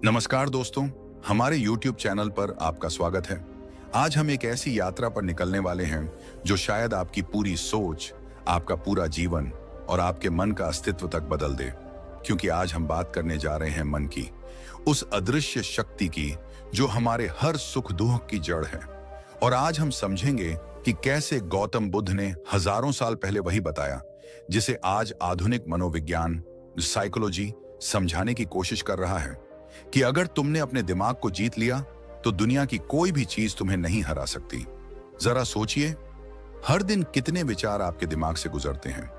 नमस्कार दोस्तों, हमारे YouTube चैनल पर आपका स्वागत है। आज हम एक ऐसी यात्रा पर निकलने वाले हैं जो शायद आपकी पूरी सोच, आपका पूरा जीवन और आपके मन का अस्तित्व तक बदल दे। क्योंकि आज हम बात करने जा रहे हैं मन की, उस अदृश्य शक्ति की जो हमारे हर सुख दुख की जड़ है। और आज हम समझेंगे कि कैसे गौतम बुद्ध ने हजारों साल पहले वही बताया जिसे आज आधुनिक मनोविज्ञान, साइकोलॉजी समझाने की कोशिश कर रहा है कि अगर तुमने अपने दिमाग को जीत लिया तो दुनिया की कोई भी चीज तुम्हें नहीं हरा सकती। जरा सोचिए, हर दिन कितने विचार आपके दिमाग से गुजरते हैं?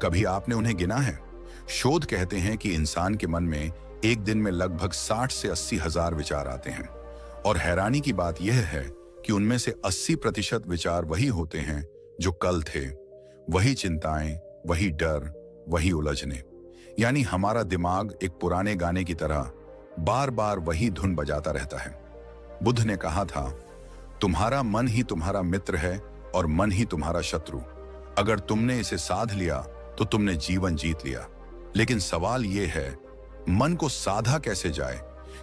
कभी आपने उन्हें गिना है? शोध कहते हैं कि इंसान के मन में एक दिन में लगभग 60 से 80 हजार विचार आते हैं। और हैरानी की बात यह है कि उनमें से 80% विचार वही होते हैं जो कल थे। वही चिंताएं, वही डर, वही उलझने। यानी हमारा दिमाग एक पुराने गाने की तरह बार बार वही धुन बजाता रहता है। बुद्ध ने कहा था, तुम्हारा मन ही तुम्हारा मित्र है और मन ही तुम्हारा शत्रु। अगर तुमने इसे साध लिया तो तुमने जीवन जीत लिया। लेकिन सवाल यह है, मन को साधा कैसे जाए?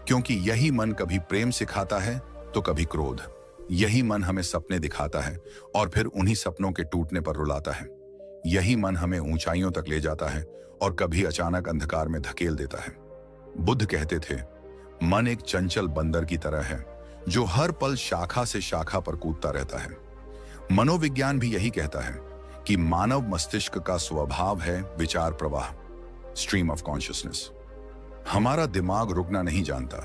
क्योंकि यही मन कभी प्रेम सिखाता है तो कभी क्रोध। यही मन हमें सपने दिखाता है और फिर उन्हीं सपनों के टूटने पर रुलाता है। यही मन हमें ऊंचाइयों तक ले जाता है और कभी अचानक अंधकार में धकेल देता है। बुद्ध कहते थे, मन एक चंचल बंदर की तरह है जो हर पल शाखा से शाखा पर कूदता रहता है। मनोविज्ञान भी यही कहता है कि मानव मस्तिष्क का स्वभाव है विचार प्रवाह, स्ट्रीम ऑफ कॉन्शियसनेस। हमारा दिमाग रुकना नहीं जानता,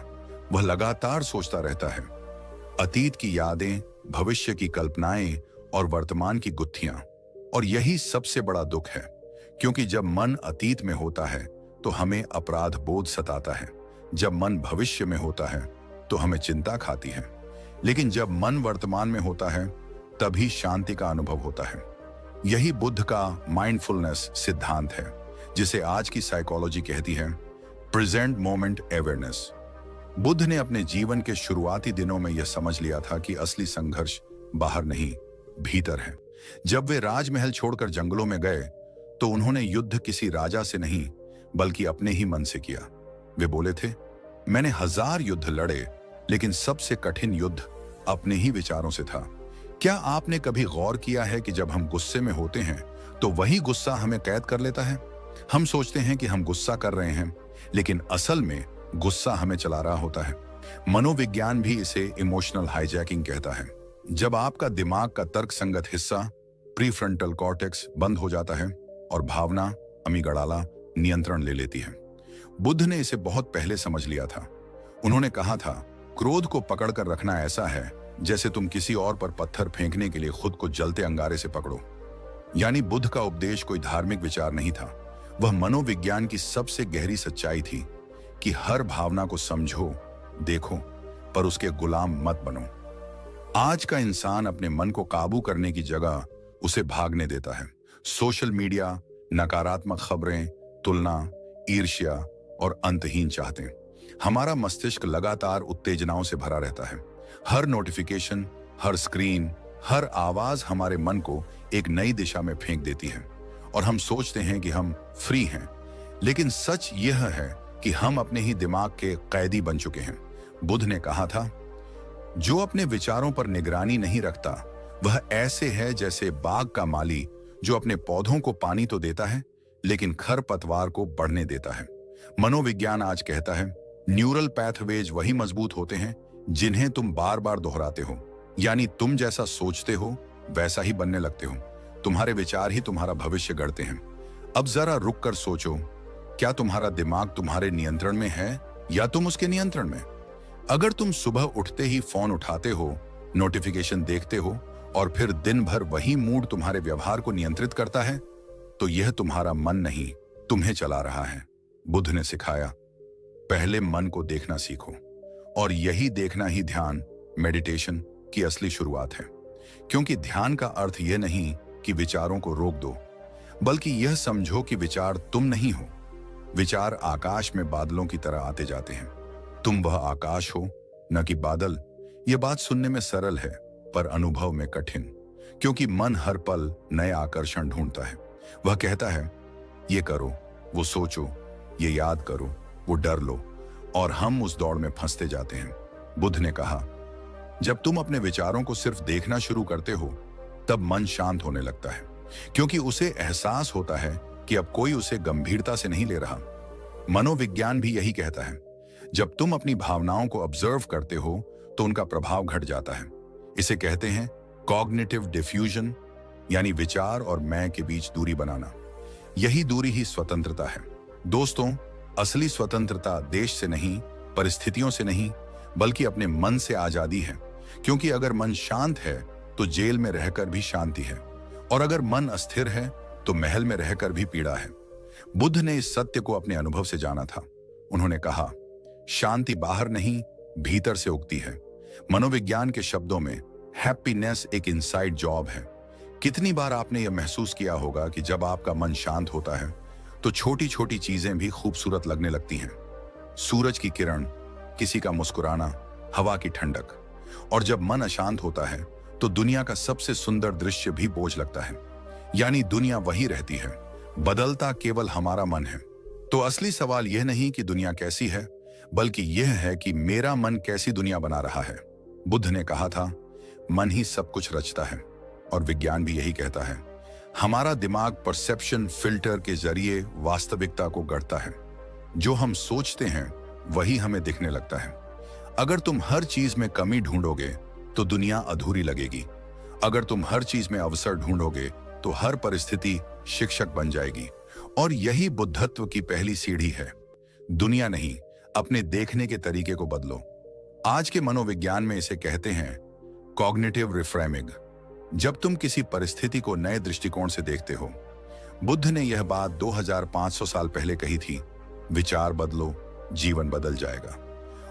वह लगातार सोचता रहता है। अतीत की यादें, भविष्य की कल्पनाएं और वर्तमान की गुत्थियां। और यही सबसे बड़ा दुख है, क्योंकि जब मन अतीत में होता है तो हमें अपराध बोध सताता है। जब मन भविष्य में होता है तो हमें चिंता खाती है। लेकिन जब मन वर्तमान में होता है तभी शांति का अनुभव होता है। यही बुद्ध का माइंडफुलनेस सिद्धांत है, जिसे आज की साइकोलॉजी कहती है प्रेजेंट मोमेंट अवेयरनेस। बुद्ध ने अपने जीवन के शुरुआती दिनों में यह समझ लिया था कि असली संघर्ष बाहर नहीं, भीतर है। जब वे राजमहल छोड़कर जंगलों में गए तो उन्होंने युद्ध किसी राजा से नहीं बल्कि अपने ही मन से किया। वे बोले थे, मैंने 1000 युद्ध लड़े, लेकिन सबसे कठिन युद्ध अपने ही विचारों से था। क्या आपने कभी गौर किया है कि जब हम गुस्से में होते हैं तो वही गुस्सा हमें कैद कर लेता है? हम सोचते हैं कि हम गुस्सा कर रहे हैं, लेकिन असल में गुस्सा हमें चला रहा होता है। मनोविज्ञान भी इसे इमोशनल हाईजैकिंग कहता है। जब आपका दिमाग का तर्कसंगत हिस्सा प्रीफ्रंटल कॉर्टेक्स बंद हो जाता है और भावना अमीगडाला नियंत्रण ले लेती है। बुद्ध ने इसे बहुत पहले समझ लिया था। उन्होंने कहा था, क्रोध को पकड़कर रखना ऐसा है जैसे तुम किसी और पर पत्थर फेंकने के लिए खुद को जलते अंगारे से पकड़ो। यानी बुद्ध का उपदेश कोई धार्मिक विचार नहीं था, वह मनोविज्ञान की सबसे गहरी सच्चाई थी कि हर भावना को समझो, देखो, पर उसके गुलाम मत बनो। आज का इंसान अपने मन को काबू करने की जगह उसे भागने देता है। सोशल मीडिया, नकारात्मक खबरें, तुलना, ईर्ष्या और अंतहीन चाहते। हमारा मस्तिष्क लगातार उत्तेजनाओं से भरा रहता है। हर नोटिफिकेशन, हर स्क्रीन, हर आवाज हमारे मन को एक नई दिशा में फेंक देती है और हम सोचते हैं कि हम फ्री हैं। लेकिन सच यह है कि हम अपने ही दिमाग के कैदी बन चुके हैं। बुद्ध ने कहा था, जो अपने विचारों पर निगरानी नहीं रखता वह ऐसे है जैसे बाग का माली जो अपने पौधों को पानी तो देता है लेकिन खरपतवार को बढ़ने देता है। मनोविज्ञान आज कहता है, न्यूरल पैथवेज वही मजबूत होते हैं जिन्हें तुम बार बार दोहराते हो। यानी तुम जैसा सोचते हो वैसा ही बनने लगते हो। तुम्हारे विचार ही तुम्हारा भविष्य गढ़ते हैं। अब जरा रुक कर सोचो, क्या तुम्हारा दिमाग तुम्हारे नियंत्रण में है या तुम उसके नियंत्रण में? अगर तुम सुबह उठते ही फोन उठाते हो, नोटिफिकेशन देखते हो और फिर दिन भर वही मूड तुम्हारे व्यवहार को नियंत्रित करता है, तो यह तुम्हारा मन नहीं, तुम्हें चला रहा है। बुद्ध ने सिखाया, पहले मन को देखना सीखो। और यही देखना ही ध्यान, मेडिटेशन की असली शुरुआत है। क्योंकि ध्यान का अर्थ यह नहीं कि विचारों को रोक दो, बल्कि यह समझो कि विचार तुम नहीं हो। विचार आकाश में बादलों की तरह आते जाते हैं। तुम वह आकाश हो, न कि बादल। यह बात सुनने में सरल है पर अनुभव में कठिन, क्योंकि मन हर पल नए आकर्षण ढूंढता है। वह कहता है, ये करो, वो सोचो, ये याद करो, वो डर लो, और हम उस दौड़ में फंसते जाते हैं। बुद्ध ने कहा, जब तुम अपने विचारों को सिर्फ देखना शुरू करते हो तब मन शांत होने लगता है, क्योंकि उसे एहसास होता है कि अब कोई उसे गंभीरता से नहीं ले रहा। मनोविज्ञान भी यही कहता है, जब तुम अपनी भावनाओं को ऑब्जर्व करते हो तो उनका प्रभाव घट जाता है। इसे कहते हैं कॉग्निटिव डिफ्यूजन, यानी विचार और मैं के बीच दूरी बनाना। यही दूरी ही स्वतंत्रता है। दोस्तों, असली स्वतंत्रता देश से नहीं, परिस्थितियों से नहीं, बल्कि अपने मन से आजादी है। क्योंकि अगर मन शांत है तो जेल में रहकर भी शांति है, और अगर मन अस्थिर है तो महल में रहकर भी पीड़ा है। बुद्ध ने इस सत्य को अपने अनुभव से जाना था। उन्होंने कहा, शांति बाहर नहीं, भीतर से उगती है। मनोविज्ञान के शब्दों में हैप्पीनेस एक इनसाइड जॉब है। कितनी बार आपने यह महसूस किया होगा कि जब आपका मन शांत होता है तो छोटी छोटी चीजें भी खूबसूरत लगने लगती हैं। सूरज की किरण, किसी का मुस्कुराना, हवा की ठंडक। और जब मन अशांत होता है तो दुनिया का सबसे सुंदर दृश्य भी बोझ लगता है। यानी दुनिया वही रहती है, बदलता केवल हमारा मन है। तो असली सवाल यह नहीं कि दुनिया कैसी है, बल्कि यह है कि मेरा मन कैसी दुनिया बना रहा है। बुद्ध ने कहा था, मन ही सब कुछ रचता है। और विज्ञान भी यही कहता है। हमारा दिमाग परसेप्शन फिल्टर के जरिए वास्तविकता को गढ़ता है। जो हम सोचते हैं वही हमें दिखने लगता है। अगर तुम हर चीज में कमी ढूंढोगे तो दुनिया अधूरी लगेगी। अगर तुम हर चीज में अवसर ढूंढोगे तो हर परिस्थिति शिक्षक बन जाएगी। और यही बुद्धत्व की पहली सीढ़ी है। दुनिया नहीं, अपने देखने के तरीके को बदलो। आज के मनोविज्ञान में इसे कहते हैं कॉग्निटिव रिफ्रेमिंग। जब तुम किसी परिस्थिति को नए दृष्टिकोण से देखते हो। बुद्ध ने यह बात 2500 साल पहले कही थी, विचार बदलो, जीवन बदल जाएगा।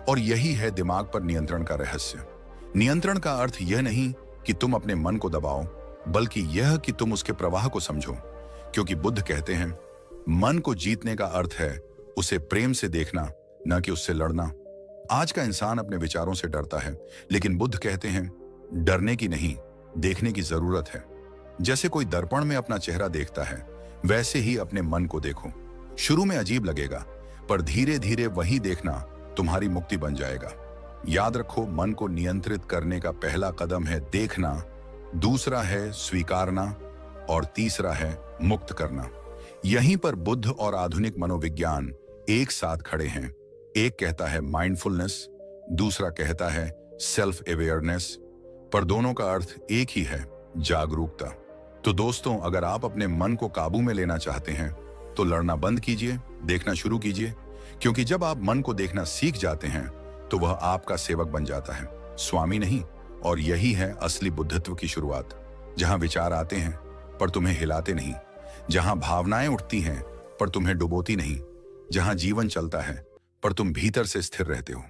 और यही है दिमाग पर नियंत्रण का रहस्य। नियंत्रण का अर्थ यह नहीं कि तुम अपने मन को दबाओ, बल्कि यह कि तुम उसके प्रवाह को समझो। क्योंकि बुद्ध कहते हैं, मन को जीतने का अर्थ है उसे प्रेम से देखना, न कि उससे लड़ना। आज का इंसान अपने विचारों से डरता है, लेकिन बुद्ध कहते हैं, डरने की नहीं, देखने की जरूरत है। जैसे कोई दर्पण में अपना चेहरा देखता है, वैसे ही अपने मन को देखो। शुरू में अजीब लगेगा, पर धीरे धीरे वही देखना तुम्हारी मुक्ति बन जाएगा। याद रखो, मन को नियंत्रित करने का पहला कदम है देखना, दूसरा है स्वीकारना, और तीसरा है मुक्त करना। यहीं पर बुद्ध और आधुनिक मनोविज्ञान एक साथ खड़े हैं। एक कहता है माइंडफुलनेस, दूसरा कहता है सेल्फ अवेयरनेस, पर दोनों का अर्थ एक ही है, जागरूकता। तो दोस्तों, अगर आप अपने मन को काबू में लेना चाहते हैं तो लड़ना बंद कीजिए, देखना शुरू कीजिए। क्योंकि जब आप मन को देखना सीख जाते हैं तो वह आपका सेवक बन जाता है, स्वामी नहीं। और यही है असली बुद्धत्व की शुरुआत, जहां विचार आते हैं पर तुम्हें हिलाते नहीं, जहां भावनाएं उठती हैं पर तुम्हें डुबोती नहीं, जहां जीवन चलता है पर तुम भीतर से स्थिर रहते हो।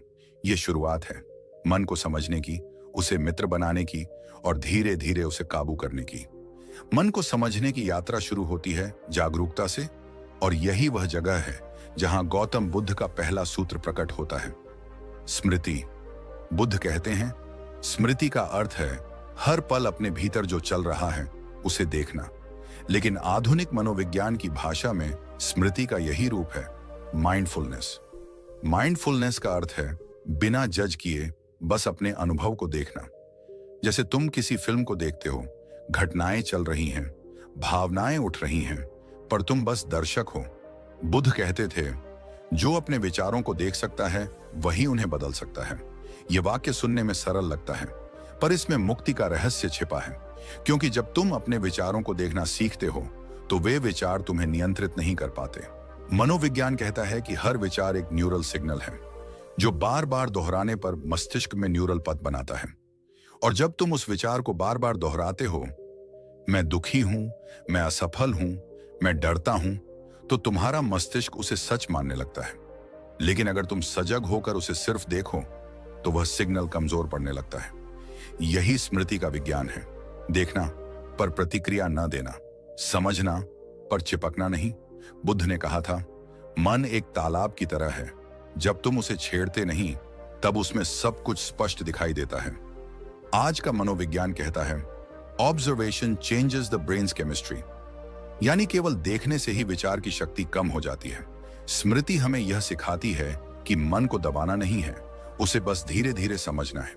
यह शुरुआत है मन को समझने की, उसे मित्र बनाने की, और धीरे धीरे उसे काबू करने की। मन को समझने की यात्रा शुरू होती है जागरूकता से, और यही वह जगह है जहां गौतम बुद्ध का पहला सूत्र प्रकट होता है, स्मृति। बुद्ध कहते हैं, स्मृति का अर्थ है हर पल अपने भीतर जो चल रहा है उसे देखना। लेकिन आधुनिक मनोविज्ञान की भाषा में स्मृति का यही रूप है, माइंडफुलनेस। माइंडफुलनेस का अर्थ है बिना जज किए बस अपने अनुभव को देखना। जैसे तुम किसी फिल्म को देखते हो, घटनाएं चल रही हैं, भावनाएं उठ रही हैं, पर तुम बस दर्शक हो। बुद्ध कहते थे, जो अपने विचारों को देख सकता है वही उन्हें बदल सकता है। यह वाक्य सुनने में सरल लगता है, पर इसमें मुक्ति का रहस्य छिपा है। क्योंकि जब तुम अपने विचारों को देखना सीखते हो तो वे विचार तुम्हें नियंत्रित नहीं कर पाते। मनोविज्ञान कहता है कि हर विचार एक न्यूरल सिग्नल है, जो बार बार दोहराने पर मस्तिष्क में न्यूरल पथ बनाता है। और जब तुम उस विचार को बार बार दोहराते हो, मैं दुखी हूं, मैं असफल हूं, मैं डरता हूं, तो तुम्हारा मस्तिष्क उसे सच मानने लगता है। लेकिन अगर तुम सजग होकर उसे सिर्फ देखो तो वह सिग्नल कमजोर पड़ने लगता है। यही स्मृति का विज्ञान है, देखना पर प्रतिक्रिया न देना, समझना पर चिपकना नहीं। बुद्ध ने कहा था, मन एक तालाब की तरह है, जब तुम उसे छेड़ते नहीं तब उसमें सब कुछ स्पष्ट दिखाई देता है। आज का मनोविज्ञान कहता है, observation changes the brains chemistry, यानी केवल देखने से ही विचार की शक्ति कम हो जाती है। स्मृति हमें यह सिखाती है कि मन को दबाना नहीं है, उसे बस धीरे धीरे समझना है,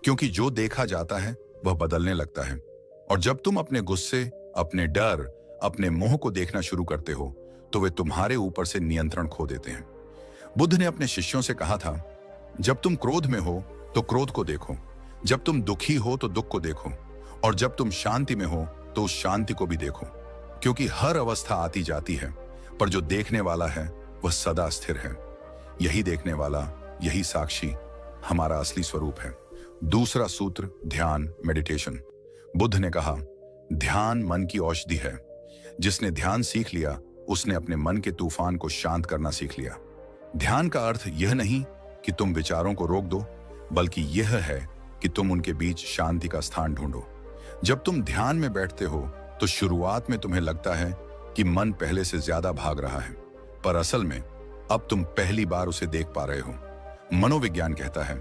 क्योंकि जो देखा जाता है वह बदलने लगता है। और जब तुम अपने गुस्से, अपने डर, अपने मोह को देखना शुरू करते हो तो वे तुम्हारे ऊपर से नियंत्रण खो देते हैं। बुद्ध ने अपने शिष्यों से कहा था, जब तुम क्रोध में हो तो क्रोध को देखो, जब तुम दुखी हो तो दुख को देखो, और जब तुम शांति में हो तो उस शांति को भी देखो, क्योंकि हर अवस्था आती जाती है, पर जो देखने वाला है वह सदा स्थिर है। यही देखने वाला, यही साक्षी हमारा असली स्वरूप है। दूसरा सूत्र, ध्यान, मेडिटेशन। बुद्ध ने कहा, ध्यान मन की औषधि है। जिसने ध्यान सीख लिया उसने अपने मन के तूफान को शांत करना सीख लिया। ध्यान का अर्थ यह नहीं कि तुम विचारों को रोक दो, बल्कि यह है कि तुम उनके बीच शांति का स्थान ढूंढो। जब तुम ध्यान में बैठते हो तो शुरुआत में तुम्हें लगता है कि मन पहले से ज्यादा भाग रहा है, पर असल में अब तुम पहली बार उसे देख पा रहे हो। मनोविज्ञान कहता है,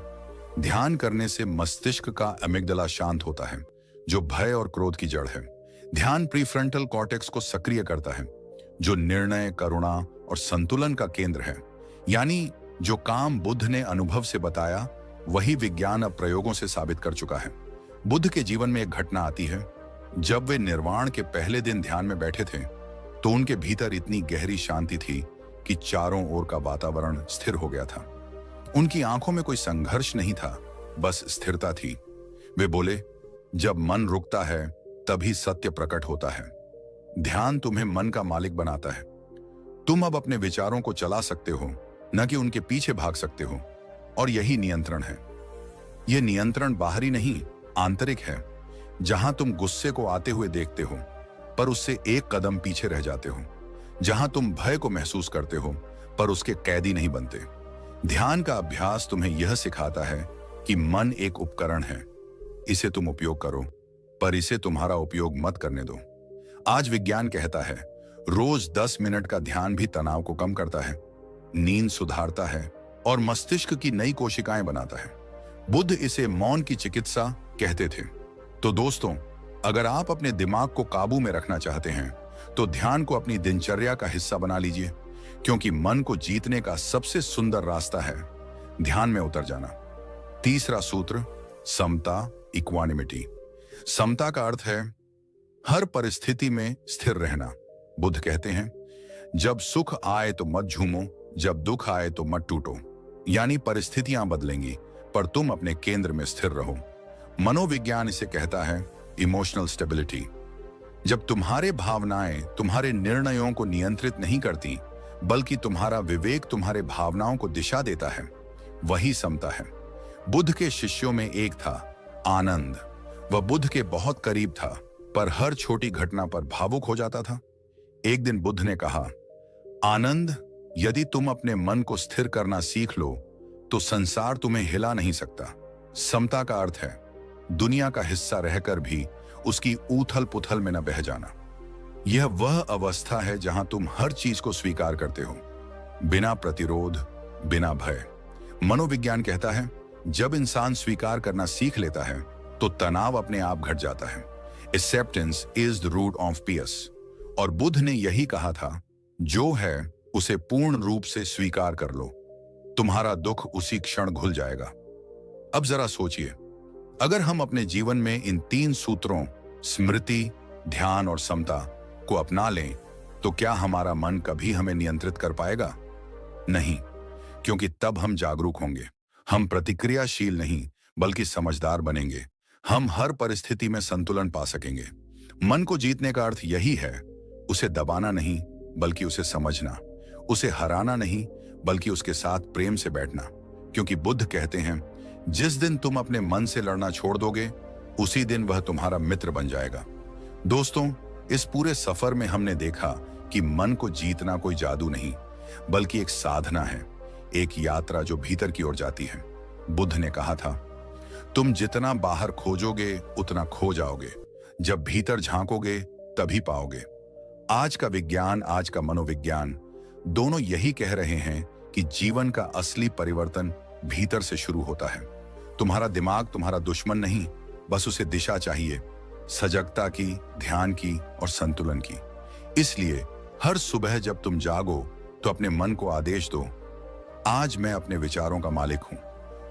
ध्यान करने से मस्तिष्क का अमिग्डला शांत होता है, जो भय और क्रोध की जड़ है। ध्यान प्रीफ्रंटल कॉर्टेक्स को सक्रिय करता है, जो निर्णय, करुणा और संतुलन का केंद्र है। यानी जो काम बुद्ध ने अनुभव से बताया वही विज्ञान अब प्रयोगों से साबित कर चुका है। बुद्ध के जीवन में एक घटना आती है। जब वे निर्वाण के पहले दिन ध्यान में बैठे थे तो उनके भीतर इतनी गहरी शांति थी कि चारों ओर का वातावरण स्थिर हो गया था। उनकी आंखों में कोई संघर्ष नहीं था, बस स्थिरता थी। वे बोले, जब मन रुकता है तभी सत्य प्रकट होता है। ध्यान तुम्हें मन का मालिक बनाता है। तुम अब अपने विचारों को चला सकते हो, न कि उनके पीछे भाग सकते हो। और यही नियंत्रण है। यह नियंत्रण बाहरी नहीं, आंतरिक है। जहां तुम गुस्से को आते हुए देखते हो पर उससे एक कदम पीछे रह जाते हो, जहां तुम भय को महसूस करते हो पर उसके कैदी नहीं बनते। ध्यान का अभ्यास तुम्हें यह सिखाता है कि मन एक उपकरण है। इसे तुम उपयोग करो, पर इसे तुम्हारा उपयोग मत करने दो। आज विज्ञान कहता है, रोज 10 मिनट का ध्यान भी तनाव को कम करता है, नींद सुधारता है और मस्तिष्क की नई कोशिकाएं बनाता है। बुद्ध इसे मौन की चिकित्सा कहते थे। तो दोस्तों, अगर आप अपने दिमाग को काबू में रखना चाहते हैं तो ध्यान को अपनी दिनचर्या का हिस्सा बना लीजिए, क्योंकि मन को जीतने का सबसे सुंदर रास्ता है ध्यान में उतर जाना। तीसरा सूत्र, समता, इक्वानिमिटी। समता का अर्थ है हर परिस्थिति में स्थिर रहना। बुद्ध कहते हैं, जब सुख आए तो मत झूमो, जब दुख आए तो मत टूटो। यानी परिस्थितियां बदलेंगी पर तुम अपने केंद्र में स्थिर रहो। मनोविज्ञान इसे कहता है इमोशनल स्टेबिलिटी। जब तुम्हारे भावनाएं तुम्हारे निर्णयों को नियंत्रित नहीं करती, बल्कि तुम्हारा विवेक तुम्हारे भावनाओं को दिशा देता है, वही समता है। बुद्ध के शिष्यों में एक था आनंद। वह बुद्ध के बहुत करीब था, पर हर छोटी घटना पर भावुक हो जाता था। एक दिन बुद्ध ने कहा, आनंद, यदि तुम अपने मन को स्थिर करना सीख लो तो संसार तुम्हें हिला नहीं सकता। समता का अर्थ है दुनिया का हिस्सा रहकर भी उसकी उथल पुथल में न बह जाना। यह वह अवस्था है जहां तुम हर चीज को स्वीकार करते हो, बिना प्रतिरोध, बिना भय। मनोविज्ञान कहता है, जब इंसान स्वीकार करना सीख लेता है तो तनाव अपने आप घट जाता है। Acceptance is the root of peace. और बुद्ध ने यही कहा था, जो है उसे पूर्ण रूप से स्वीकार कर लो, तुम्हारा दुख उसी क्षण घुल जाएगा। अब जरा सोचिए, अगर हम अपने जीवन में इन 3 सूत्रों स्मृति, ध्यान और समता को अपना लें तो क्या हमारा मन कभी हमें नियंत्रित कर पाएगा? नहीं, क्योंकि तब हम जागरूक होंगे। हम प्रतिक्रियाशील नहीं बल्कि समझदार बनेंगे। हम हर परिस्थिति में संतुलन पा सकेंगे। मन को जीतने का अर्थ यही है, उसे दबाना नहीं बल्कि उसे समझना, उसे हराना नहीं बल्कि उसके साथ प्रेम से बैठना। क्योंकि बुद्ध कहते हैं, जिस दिन तुम अपने मन से लड़ना छोड़ दोगे उसी दिन वह तुम्हारा मित्र बन जाएगा। दोस्तों, इस पूरे सफर में हमने देखा कि मन को जीतना कोई जादू नहीं बल्कि एक साधना है, एक यात्रा जो भीतर की ओर जाती है। बुद्ध ने कहा था, तुम जितना बाहर खोजोगे उतना खो जाओगे, जब भीतर झांकोगे तभी पाओगे। आज का विज्ञान, आज का मनोविज्ञान दोनों यही कह रहे हैं कि जीवन का असली परिवर्तन भीतर से शुरू होता है। तुम्हारा दिमाग तुम्हारा दुश्मन नहीं, बस उसे दिशा चाहिए, सजगता की, ध्यान की और संतुलन की। इसलिए हर सुबह जब तुम जागो तो अपने मन को आदेश दो, आज मैं अपने विचारों का मालिक हूं।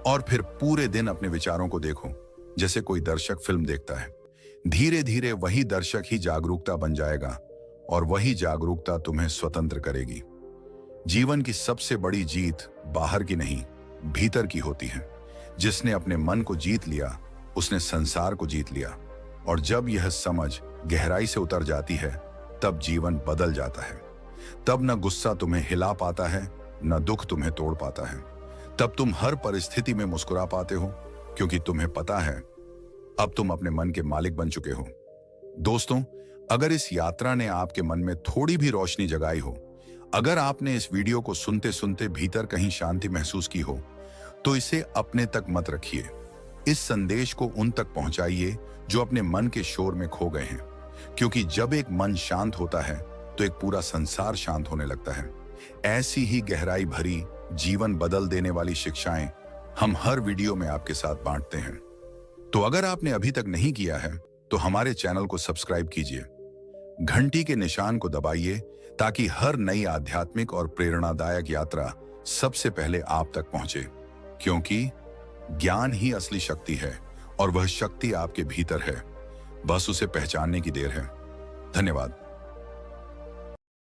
और फिर पूरे दिन अपने विचारों को देखो जैसे कोई दर्शक फिल्म देखता है। धीरे धीरे वही दर्शक ही जागरूकता बन जाएगा और वही जागरूकता तुम्हें स्वतंत्र करेगी। जीवन की सबसे बड़ी जीत बाहर की नहीं, भीतर की होती है। जिसने अपने मन को जीत लिया उसने संसार को जीत लिया। और जब यह समझ गहराई से उतर जाती है तब जीवन बदल जाता है। तब न गुस्सा तुम्हें हिला पाता है, न दुख तुम्हें तोड़ पाता है। तब तुम हर परिस्थिति में मुस्कुरा पाते हो क्योंकि तुम्हें पता है अब तुम अपने मन के मालिक बन चुके हो। दोस्तों, अगर इस यात्रा ने आपके मन में थोड़ी भी रोशनी जगाई हो, अगर आपने इस वीडियो को सुनते सुनते भीतर कहीं शांति महसूस की हो, तो इसे अपने तक मत रखिए। इस संदेश को उन तक पहुंचाइए जो अपने मन के शोर में खो गए हैं। क्योंकि जब एक मन शांत होता है तो एक पूरा संसार शांत होने लगता है। ऐसी ही गहराई भरी, जीवन बदल देने वाली शिक्षाएं हम हर वीडियो में आपके साथ बांटते हैं। तो अगर आपने अभी तक नहीं किया है तो हमारे चैनल को सब्सक्राइब कीजिए, घंटी के निशान को दबाइए ताकि हर नई आध्यात्मिक और प्रेरणादायक यात्रा सबसे पहले आप तक पहुंचे। क्योंकि ज्ञान ही असली शक्ति है और वह शक्ति आपके भीतर है, बस उसे पहचानने की देर है। धन्यवाद।